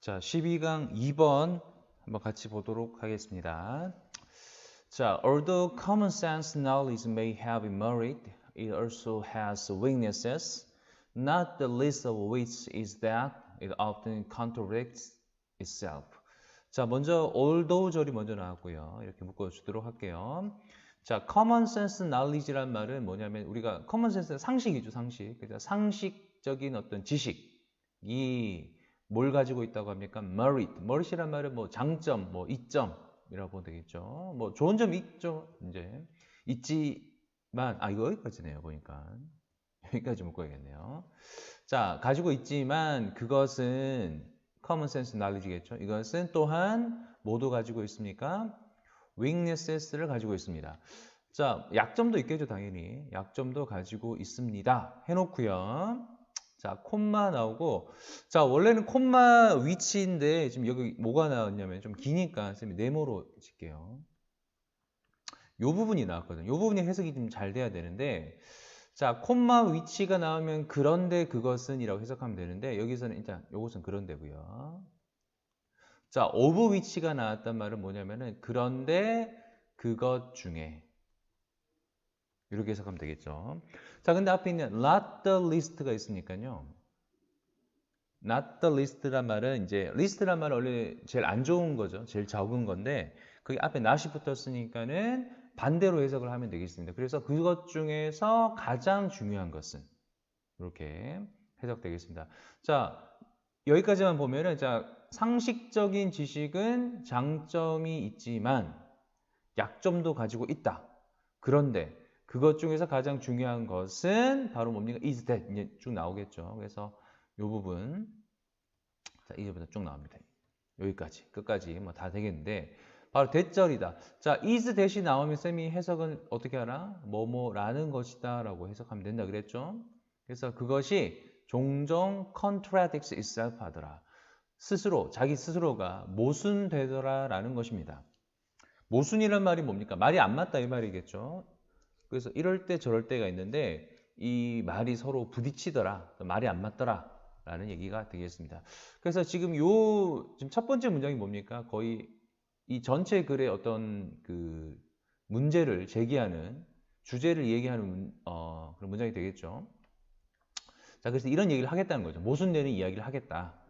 자, 12강 2번 한번 같이 보도록 하겠습니다. 자, although common sense knowledge may have merit, it also has weaknesses, not the least of which is that it often contradicts itself. 자, 먼저 although 절이 먼저 나왔고요. 이렇게 묶어주도록 할게요. 자, common sense knowledge란 말은 뭐냐면 우리가 common sense 상식이죠, 상식. 그죠? 상식적인 어떤 지식이 뭘 가지고 있다고 합니까? merit이란 말은 뭐 장점, 뭐 이점이라고 보면 되겠죠. 뭐 좋은 점이 있죠. 이제 있지만 이거 여기까지네요. 보니까 여기까지 묶어야겠네요. 자, 가지고 있지만 그것은 common sense knowledge겠죠. 이것은 또한 모두 가지고 있습니까? weakness를 가지고 있습니다. 자, 약점도 있겠죠, 당연히. 약점도 가지고 있습니다. 해놓고요. 자, 콤마 나오고, 자, 원래는 콤마 위치인데, 지금 여기 뭐가 나왔냐면 좀 기니까, 쌤이 네모로 칠게요. 요 부분이 나왔거든요. 요 부분이 해석이 좀 잘 돼야 되는데, 자, 콤마 위치가 나오면 그런데 그것은 이라고 해석하면 되는데, 여기서는 일단 요것은 그런데고요. 자, of 위치가 나왔단 말은 뭐냐면은, 그런데 그것 중에, 이렇게 해석하면 되겠죠. 자, 근데 앞에 있는 not the least가 있으니까요. not the least란 말은 이제 list란 말은 원래 제일 안 좋은 거죠. 제일 적은 건데 거기 앞에 not이 붙었으니까는 반대로 해석을 하면 되겠습니다. 그래서 그것 중에서 가장 중요한 것은 이렇게 해석되겠습니다. 자, 여기까지만 보면은 자, 상식적인 지식은 장점이 있지만 약점도 가지고 있다. 그런데 그것 중에서 가장 중요한 것은 바로 뭡니까? is that 이제 쭉 나오겠죠. 그래서 이 부분 자, 이제부터 쭉 나옵니다. 여기까지 끝까지 뭐 다 되겠는데 바로 대절이다. 자, is that이 나오면 쌤이 해석은 어떻게 하나? 뭐뭐라는 것이다 라고 해석하면 된다 그랬죠. 그래서 그것이 종종 contradicts itself 하더라. 스스로 자기 스스로가 모순되더라 라는 것입니다. 모순이란 말이 뭡니까? 말이 안 맞다 이 말이겠죠. 그래서 이럴 때 저럴 때가 있는데 이 말이 서로 부딪히더라, 말이 안 맞더라 라는 얘기가 되겠습니다. 그래서 지금 지금 첫 번째 문장이 뭡니까? 거의 이 전체 글의 어떤 그 문제를 제기하는 주제를 얘기하는 그런 문장이 되겠죠. 자, 그래서 이런 얘기를 하겠다는 거죠. 모순되는 이야기를 하겠다.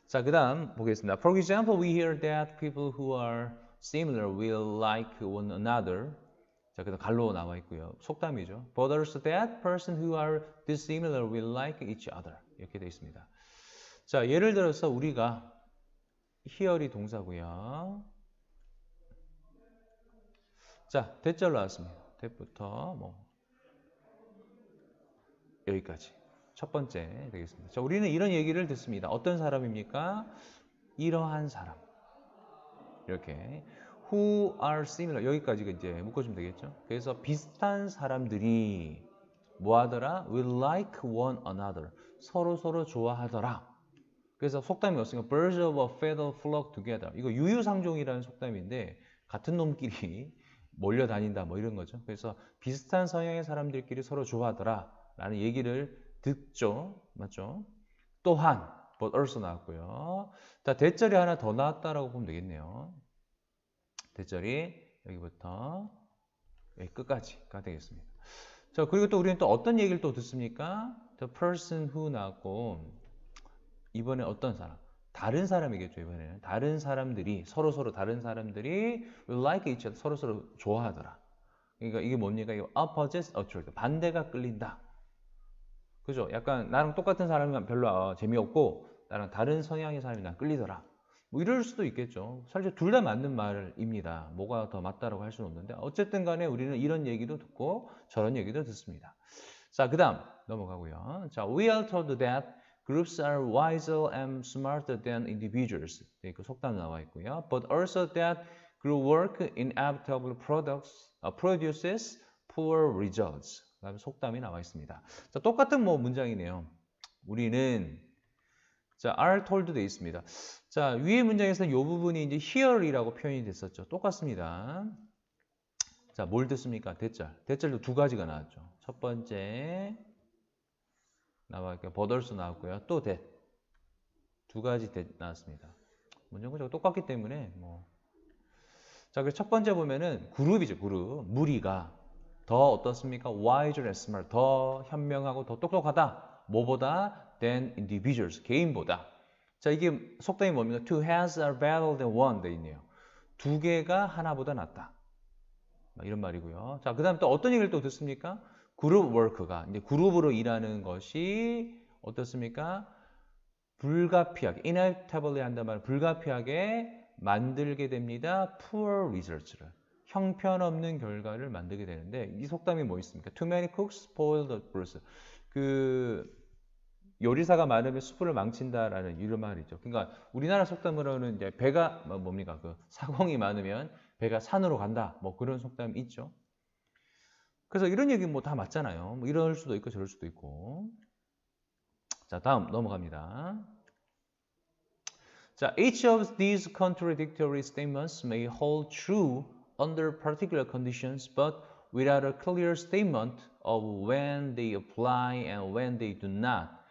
자, 그 다음 보겠습니다. For example, we hear that people who are similar will like one another. 자, 그다음 갈로 나와 있고요. 속담이죠. But also that person who are dissimilar will like each other. 이렇게 되어 있습니다. 자, 예를 들어서 우리가 here이 동사고요. 자, 대절 나왔습니다. 대부터 뭐 여기까지. 첫 번째 되겠습니다. 자, 우리는 이런 얘기를 듣습니다. 어떤 사람입니까? 이러한 사람. 이렇게 who are similar 여기까지가 이제 묶어주면 되겠죠. 그래서 비슷한 사람들이 뭐 하더라? will like one another 서로 좋아하더라. 그래서 속담이 없으니까 birds of a feather flock together 이거 유유상종이라는 속담인데 같은 놈끼리 몰려다닌다 뭐 이런 거죠. 그래서 비슷한 성향의 사람들끼리 서로 좋아하더라 라는 얘기를 듣죠. 맞죠? 또한 but also 나왔고요. 자, 대절이 하나 더 나왔다라고 보면 되겠네요. 대절이 여기부터 여기 끝까지가 되겠습니다. 자, 그리고 또 우리는 또 어떤 얘기를 또 듣습니까? The person who 나왔고 이번에 어떤 사람? 다른 사람이겠죠. 이번에는 다른 사람들이 서로 다른 사람들이 will like each other 서로 좋아하더라. 그러니까 이게 뭡니까? 이거 opposites attract 반대가 끌린다. 그죠? 약간 나랑 똑같은 사람이면 별로 재미없고 나랑 다른 성향의 사람이 난 끌리더라. 뭐 이럴 수도 있겠죠. 사실 둘 다 맞는 말입니다. 뭐가 더 맞다라고 할 수는 없는데 어쨌든 간에 우리는 이런 얘기도 듣고 저런 얘기도 듣습니다. 자, 그 다음 넘어가고요. 자, we are told that groups are wiser and smarter than individuals. 네, 그 속담 나와 있고요. But also that group work inevitably produces poor results. 그다음에 속담이 나와 있습니다. 자, 똑같은 뭐 문장이네요. 우리는 자, are told 돼 있습니다. 자, 위의 문장에서는 이 부분이 이제 hear이라고 표현이 됐었죠. 똑같습니다. 자, 뭘 듣습니까? 대절. 대절도 두 가지가 나왔죠. 첫 번째 나와 있고요. but also 나왔고요. 또 that. 두 가지 나왔습니다. 문제가 똑같기 때문에 뭐. 자, 그래서 첫 번째 보면은 그룹이죠, 그룹. 무리가 더 어떻습니까? wiser and smart. 더 현명하고 더 똑똑하다. 뭐보다? than individuals. 개인보다. 자, 이게 속담이 뭡니까? Two heads are better than one. 돼 있네요. 두 개가 하나보다 낫다. 이런 말이고요. 자, 그 다음 또 어떤 얘기를 또 듣습니까? 그룹 워크가, 이제 그룹으로 일하는 것이 어떻습니까? 불가피하게, inevitably 한단 말은 불가피하게 만들게 됩니다. poor results를. 형편없는 결과를 만들게 되는데, 이 속담이 뭐 있습니까? Too many cooks spoil the broth. 그 요리사가 많으면 숯불을 망친다라는 이런 말이죠. 그러니까 우리나라 속담으로는 이제 배가 뭡니까? 그 사공이 많으면 배가 산으로 간다. 뭐 그런 속담이 있죠. 그래서 이런 얘기 뭐 다 맞잖아요. 뭐 이럴 수도 있고 저럴 수도 있고. 자, 다음 넘어갑니다. 자, each of these contradictory statements may hold true under particular conditions, but without a clear statement of when they apply and when they do not.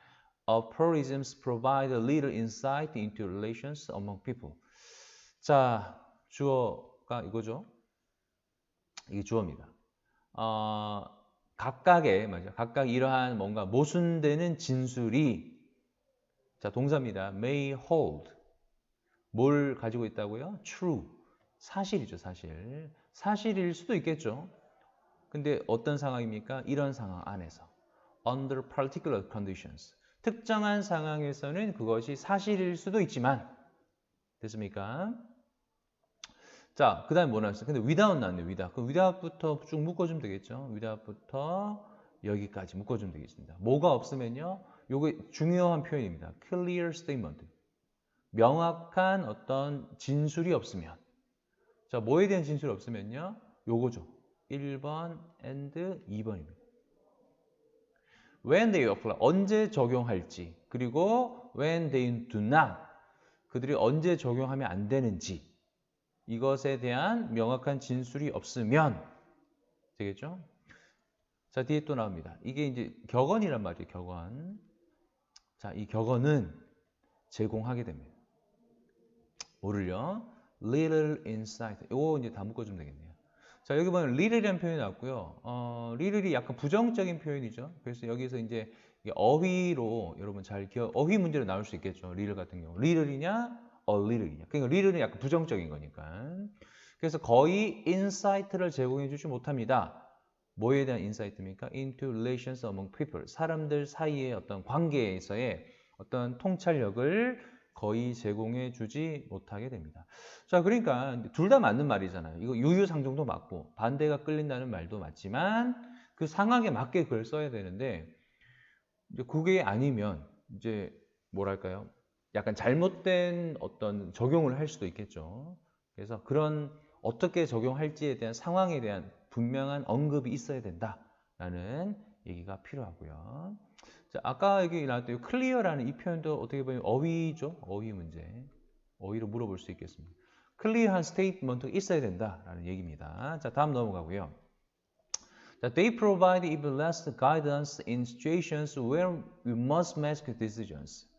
Aphorisms provide little insight into relations among people. 자, 주어가 이거죠. 이게 주어입니다. 각각 이러한 뭔가 모순되는 진술이 자, 동사입니다. may hold. 뭘 가지고 있다고요? true. 사실이죠, 사실. 사실일 수도 있겠죠. 근데 어떤 상황입니까? 이런 상황 안에서. under particular conditions. 특정한 상황에서는 그것이 사실일 수도 있지만 됐습니까? 자, 그 다음에 뭐 나왔어요? 근데 without 나왔네요. without. 그럼 without부터 쭉 묶어주면 되겠죠. without부터 여기까지 묶어주면 되겠습니다. 뭐가 없으면요. 요게 중요한 표현입니다. clear statement. 명확한 어떤 진술이 없으면. 자, 뭐에 대한 진술이 없으면요. 요거죠. 1번 and 2번입니다. When they apply, 언제 적용할지, 그리고 when they do not, 그들이 언제 적용하면 안 되는지, 이것에 대한 명확한 진술이 없으면 되겠죠? 자, 뒤에 또 나옵니다. 이게 이제 격언이란 말이에요, 격언. 자, 이 격언은 제공하게 됩니다. 뭐를요? little insight. 이거 이제 다 묶어주면 되겠네요. 자, 여기 보면 little이라는 표현이 나왔고요. little이 약간 부정적인 표현이죠. 그래서 여기서 이제 어휘로 여러분 잘 어휘 문제로 나올 수 있겠죠. little 같은 경우. little이냐, little이냐. 그러니까 little은 약간 부정적인 거니까. 그래서 거의 insight를 제공해 주지 못합니다. 뭐에 대한 insight입니까? into relations among people. 사람들 사이의 어떤 관계에서의 어떤 통찰력을 거의 제공해 주지 못하게 됩니다. 자, 그러니까 둘 다 맞는 말이잖아요. 이거 유유상종도 맞고 반대가 끌린다는 말도 맞지만 그 상황에 맞게 그걸 써야 되는데 이제 그게 아니면 이제 뭐랄까요? 약간 잘못된 어떤 적용을 할 수도 있겠죠. 그래서 그런 어떻게 적용할지에 대한 상황에 대한 분명한 언급이 있어야 된다라는 얘기가 필요하고요. 자, 아까 여기 나왔던 clear라는 이 표현도 어떻게 보면 어휘죠. 어휘 문제. 어휘로 물어볼 수 있겠습니다. clear한 스테이트먼트가 있어야 된다라는 얘기입니다. 자, 다음 넘어가고요. 자, they provide even less guidance in situations where we must make decisions.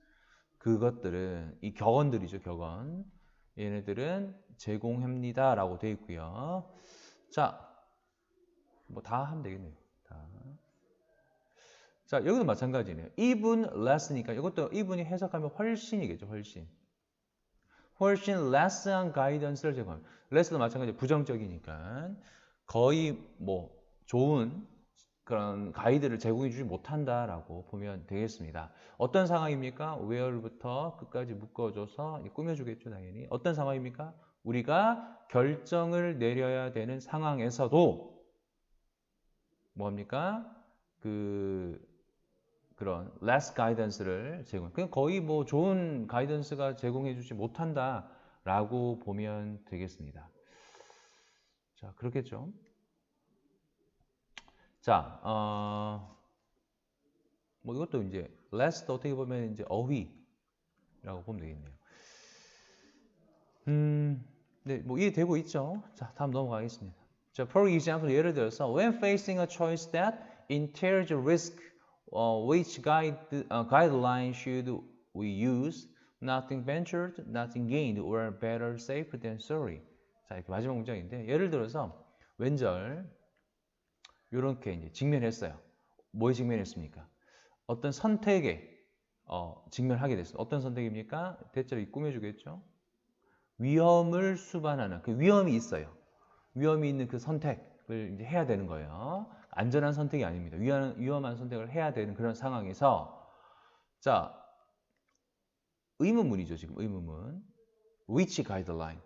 그것들은 이 격언들이죠, 격언. 얘네들은 제공합니다라고 되어 있고요. 자, 뭐 다 하면 되겠네요. 다. 자, 여기도 마찬가지네요. even less니까 이것도 even이 해석하면 훨씬이겠죠, 훨씬. 훨씬 less한 가이던스를 제공합니다. less도 마찬가지로 부정적이니까 거의 뭐 좋은 그런 가이드를 제공해 주지 못한다라고 보면 되겠습니다. 어떤 상황입니까? where부터 끝까지 묶어줘서 꾸며주겠죠, 당연히. 어떤 상황입니까? 우리가 결정을 내려야 되는 상황에서도 뭡니까? 그런 less guidance를 제공. 그냥 거의 뭐 좋은 가이던스가 제공해주지 못한다라고 보면 되겠습니다. 자, 그렇겠죠. 자, 뭐 이것도 이제 less 어떻게 보면 이제 어휘라고 보면 되겠네요. 네, 뭐 이해되고 있죠? 자, 다음 넘어가겠습니다. 자, for example, 예를 들어서 when facing a choice that entails risk, which guideline should we use? Nothing ventured, nothing gained, or better safe than sorry. 자, 이렇게 마지막 문장인데 예를 들어서 왼절 이렇게 이제 직면했어요. 뭐에 직면했습니까? 어떤 선택에 직면하게 됐어요. 어떤 선택입니까? 대체로 꾸며주겠죠. 위험을 수반하는 그 위험이 있어요. 위험이 있는 그 선택을 이제 해야 되는 거예요. 안전한 선택이 아닙니다. 위험한 선택을 해야 되는 그런 상황에서 자 의문문이죠. 지금 의문문. Which guideline?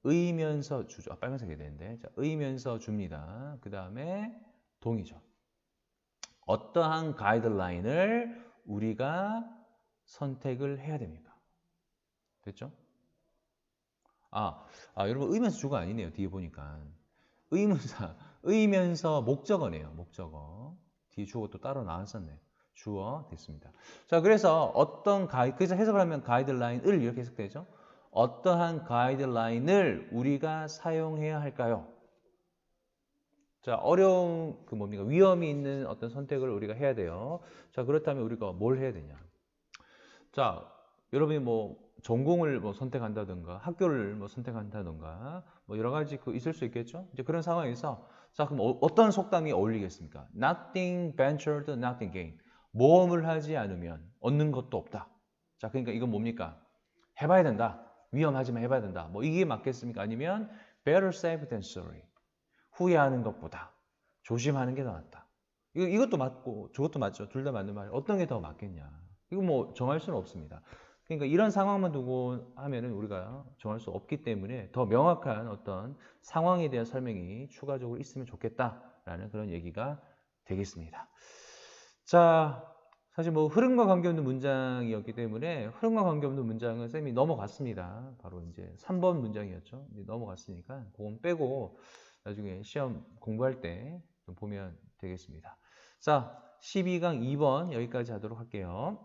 의면서 주죠. 빨간색이 되는데 자, 의면서 줍니다. 그 다음에 동이죠. 어떠한 가이드라인을 우리가 선택을 해야 됩니까? 됐죠? 여러분 의면서 주가 아니네요. 뒤에 보니까 의문사, 의면서 목적어네요. 목적어. 뒤에 주어 또 따로 나왔었네요. 주어 됐습니다. 자, 그래서 그래서 해석을 하면 가이드라인을 이렇게 해석되죠. 어떠한 가이드라인을 우리가 사용해야 할까요? 자, 어려운 뭡니까? 위험이 있는 어떤 선택을 우리가 해야 돼요. 자, 그렇다면 우리가 뭘 해야 되냐? 자, 여러분이 뭐 전공을 뭐 선택한다든가 학교를 뭐 선택한다든가 뭐 여러 가지 있을 수 있겠죠. 이제 그런 상황에서 자, 그럼 어떤 속담이 어울리겠습니까? Nothing ventured, nothing gained. 모험을 하지 않으면 얻는 것도 없다. 자, 그러니까 이건 뭡니까? 해봐야 된다. 위험하지만 해봐야 된다. 뭐 이게 맞겠습니까? 아니면 better safe than sorry. 후회하는 것보다 조심하는 게 더 낫다. 이것도 맞고 저것도 맞죠. 둘 다 맞는 말. 어떤 게 더 맞겠냐? 이거 뭐 정할 수는 없습니다. 그러니까 이런 상황만 두고 하면은 우리가 정할 수 없기 때문에 더 명확한 어떤 상황에 대한 설명이 추가적으로 있으면 좋겠다라는 그런 얘기가 되겠습니다. 자, 사실 뭐 흐름과 관계없는 문장이었기 때문에 흐름과 관계없는 문장은 쌤이 넘어갔습니다. 바로 이제 3번 문장이었죠. 이제 넘어갔으니까 그건 빼고 나중에 시험 공부할 때 좀 보면 되겠습니다. 자, 12강 2번 여기까지 하도록 할게요.